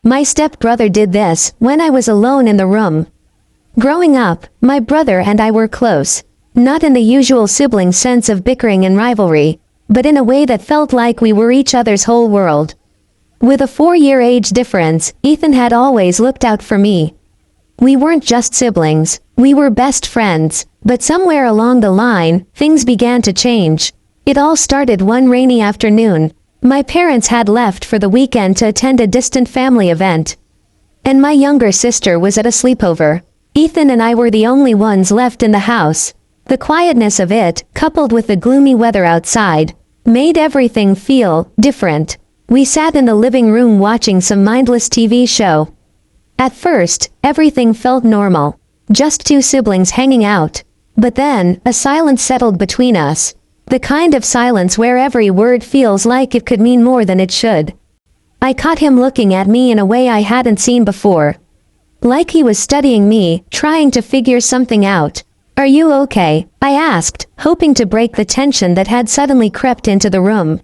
My stepbrother did this when I was alone in the room. Growing up, my brother and I were close. Not in the usual sibling sense of bickering and rivalry, but in a way that felt like we were each other's whole world. With a 4-year age difference, Ethan had always looked out for me. We weren't just siblings, we were best friends, but somewhere along the line, things began to change. It all started one rainy afternoon. My parents had left for the weekend to attend a distant family event. And my younger sister was at a sleepover. Ethan and I were the only ones left in the house. The quietness of it, coupled with the gloomy weather outside, made everything feel different. We sat in the living room watching some mindless TV show. At first, everything felt normal. Just two siblings hanging out. But then, a silence settled between us. The kind of silence where every word feels like it could mean more than it should. I caught him looking at me in a way I hadn't seen before. Like he was studying me, trying to figure something out. "Are you okay?" I asked, hoping to break the tension that had suddenly crept into the room.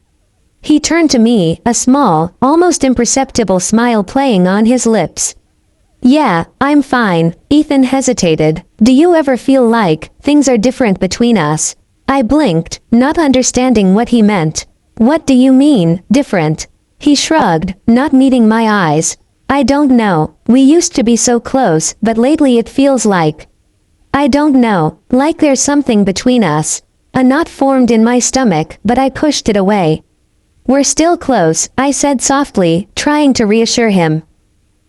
He turned to me, a small, almost imperceptible smile playing on his lips. "Yeah, I'm fine." Ethan hesitated. "Do you ever feel like things are different between us?" I blinked, not understanding what he meant. "What do you mean, different?" He shrugged, not meeting my eyes. "I don't know. We used to be so close, but lately it feels like... I don't know, like there's something between us." A knot formed in my stomach, but I pushed it away. "We're still close," I said softly, trying to reassure him.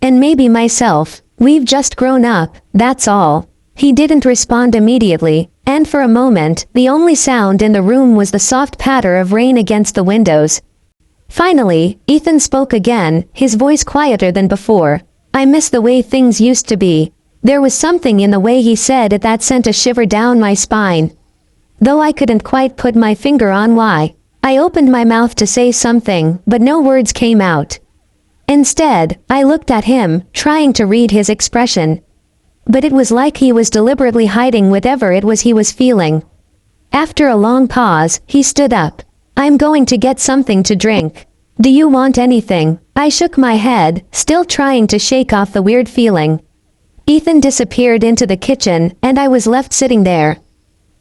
"And maybe myself. We've just grown up, that's all." He didn't respond immediately, and for a moment, the only sound in the room was the soft patter of rain against the windows. Finally, Ethan spoke again, his voice quieter than before. "I miss the way things used to be." There was something in the way he said it that sent a shiver down my spine. Though I couldn't quite put my finger on why. I opened my mouth to say something, but no words came out. Instead, I looked at him, trying to read his expression. But it was like he was deliberately hiding whatever it was he was feeling. After a long pause, he stood up. "I'm going to get something to drink. Do you want anything?" I shook my head, still trying to shake off the weird feeling. Ethan disappeared into the kitchen, and I was left sitting there.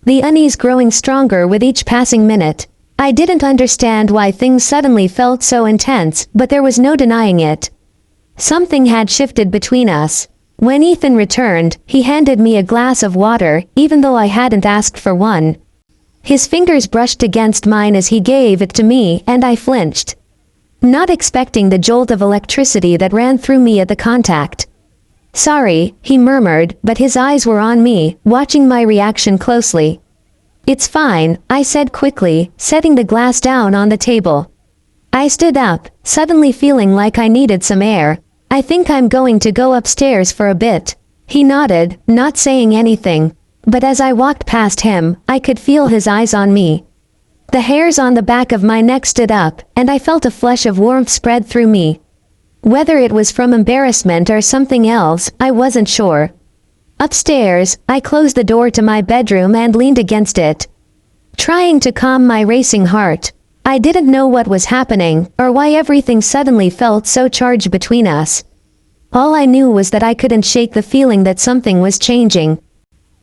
The unease growing stronger with each passing minute. I didn't understand why things suddenly felt so intense, but there was no denying it. Something had shifted between us. When Ethan returned, he handed me a glass of water, even though I hadn't asked for one. His fingers brushed against mine as he gave it to me, and I flinched. Not expecting the jolt of electricity that ran through me at the contact. "Sorry," he murmured, but his eyes were on me, watching my reaction closely. "It's fine," I said quickly, setting the glass down on the table. I stood up, suddenly feeling like I needed some air. "I think I'm going to go upstairs for a bit." He nodded, not saying anything. But as I walked past him, I could feel his eyes on me. The hairs on the back of my neck stood up, and I felt a flush of warmth spread through me. Whether it was from embarrassment or something else, I wasn't sure. Upstairs, I closed the door to my bedroom and leaned against it, trying to calm my racing heart. I didn't know what was happening, or why everything suddenly felt so charged between us. All I knew was that I couldn't shake the feeling that something was changing.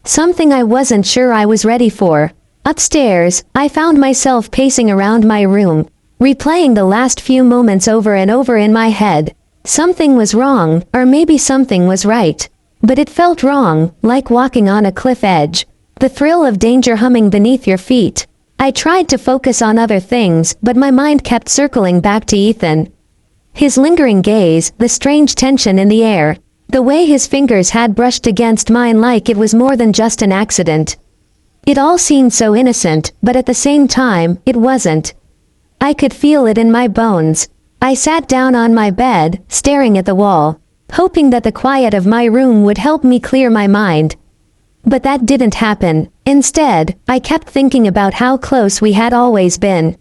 Something I wasn't sure I was ready for. Upstairs, I found myself pacing around my room, replaying the last few moments over and over in my head. Something was wrong, or maybe something was right. But it felt wrong, like walking on a cliff edge. The thrill of danger humming beneath your feet. I tried to focus on other things, but my mind kept circling back to Ethan. His lingering gaze, the strange tension in the air, the way his fingers had brushed against mine like it was more than just an accident. It all seemed so innocent, but at the same time, it wasn't. I could feel it in my bones. I sat down on my bed, staring at the wall, hoping that the quiet of my room would help me clear my mind. But that didn't happen. Instead, I kept thinking about how close we had always been.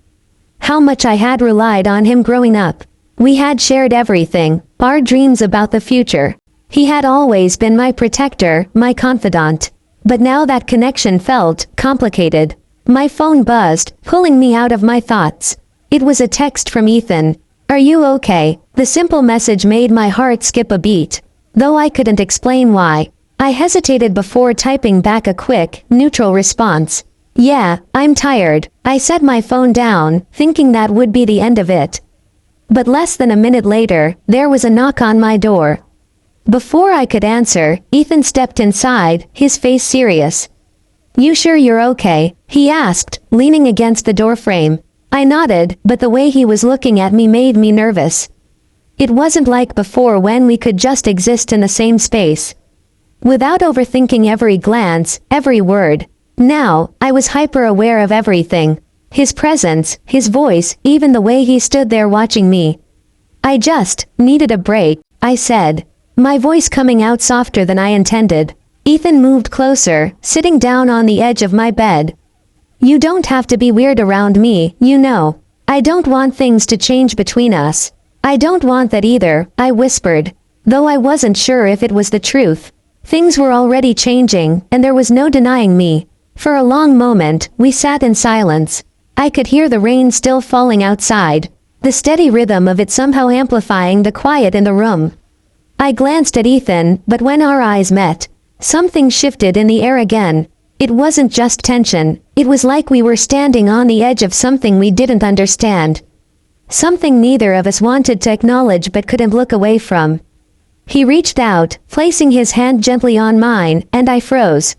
How much I had relied on him growing up. We had shared everything, our dreams about the future. He had always been my protector, my confidant. But now that connection felt complicated. My phone buzzed, pulling me out of my thoughts. It was a text from Ethan. Are you okay? The simple message made my heart skip a beat. Though I couldn't explain why, I hesitated before typing back a quick, neutral response. Yeah, I'm tired. I set my phone down, thinking that would be the end of it. But less than a minute later, there was a knock on my door. Before I could answer, Ethan stepped inside, his face serious. You sure you're okay? He asked, leaning against the doorframe. I nodded, but the way he was looking at me made me nervous. It wasn't like before when we could just exist in the same space. Without overthinking every glance, every word. Now, I was hyper-aware of everything. His presence, his voice, even the way he stood there watching me. I just needed a break, I said, my voice coming out softer than I intended. Ethan moved closer, sitting down on the edge of my bed. You don't have to be weird around me, you know. I don't want things to change between us. I don't want that either, I whispered, though I wasn't sure if it was the truth. Things were already changing, and there was no denying me. For a long moment, we sat in silence. I could hear the rain still falling outside, the steady rhythm of it somehow amplifying the quiet in the room. I glanced at Ethan, but when our eyes met, something shifted in the air again. It wasn't just tension, it was like we were standing on the edge of something we didn't understand. Something neither of us wanted to acknowledge but couldn't look away from. He reached out, placing his hand gently on mine, and I froze.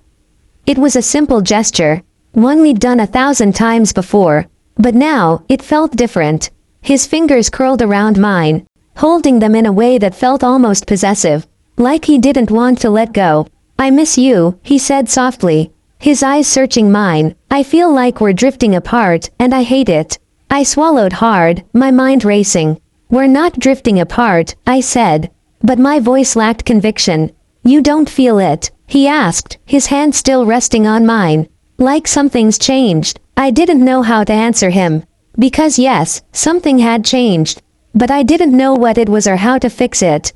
It was a simple gesture, one we'd done 1,000 times before, but now, it felt different. His fingers curled around mine, holding them in a way that felt almost possessive, like he didn't want to let go. I miss you, he said softly, his eyes searching mine. I feel like we're drifting apart, and I hate it. I swallowed hard, my mind racing. We're not drifting apart, I said, but my voice lacked conviction. You don't feel it? He asked, his hand still resting on mine. Like something's changed. I didn't know how to answer him. Because yes, something had changed. But I didn't know what it was or how to fix it.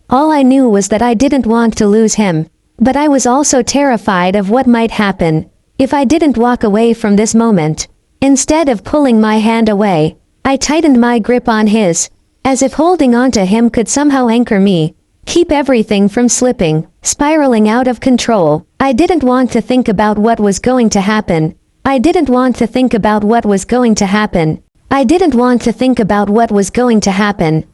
All I knew was that I didn't want to lose him. But I was also terrified of what might happen if I didn't walk away from this moment. Instead of pulling my hand away, I tightened my grip on his, as if holding onto him could somehow anchor me, keep everything from slipping, spiraling out of control. I didn't want to think about what was going to happen. I didn't want to think about what was going to happen. I didn't want to think about what was going to happen.